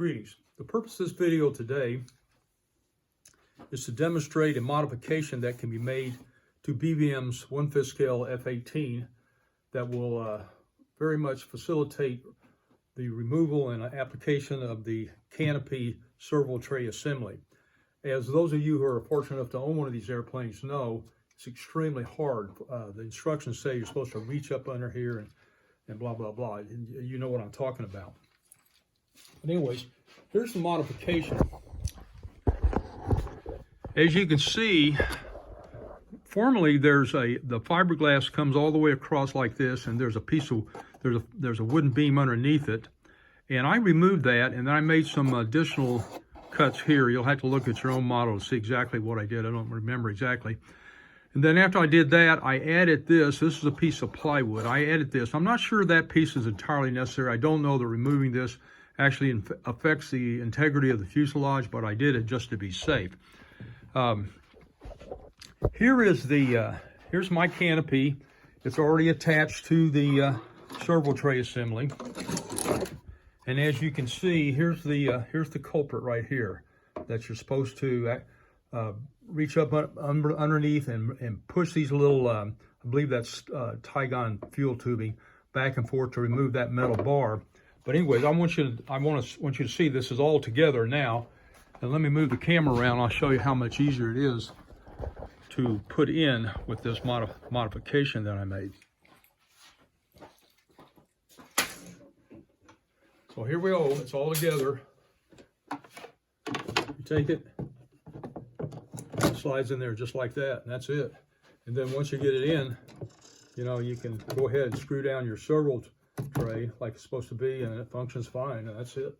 Greetings. The purpose of this video today is to demonstrate a modification that can be made to BVM's 1/5 scale F18 that will very much facilitate the removal and application of the canopy servo tray assembly. As those of you who are fortunate enough to own one of these airplanes know, it's extremely hard. The instructions say you're supposed to reach up under here and blah, blah, blah. You know what I'm talking about. But anyways, here's the modification. As you can see, formally the fiberglass comes all the way across like this, and there's a wooden beam underneath it. And I removed that, and then I made some additional cuts here. You'll have to look at your own model to see exactly what I did. I don't remember exactly. And then after I did that, I added this. This is a piece of plywood. I added this. I'm not sure that piece is entirely necessary. I don't know that removing this actually affects the integrity of the fuselage, but I did it just to be safe. Here's my canopy. It's already attached to the servo tray assembly. And as you can see, here's the culprit right here that you're supposed to reach up underneath and push these little, I believe that's Tygon fuel tubing, back and forth to remove that metal bar. But anyways, I want you to see this is all together now. And let me move the camera around. I'll show you how much easier it is to put in with this modification that I made. So here we go. It's all together. You take it, it slides in there just like that, and that's it. And then once you get it in, you know, you can go ahead and screw down your servo tray like it's supposed to be, and it functions fine, and that's it.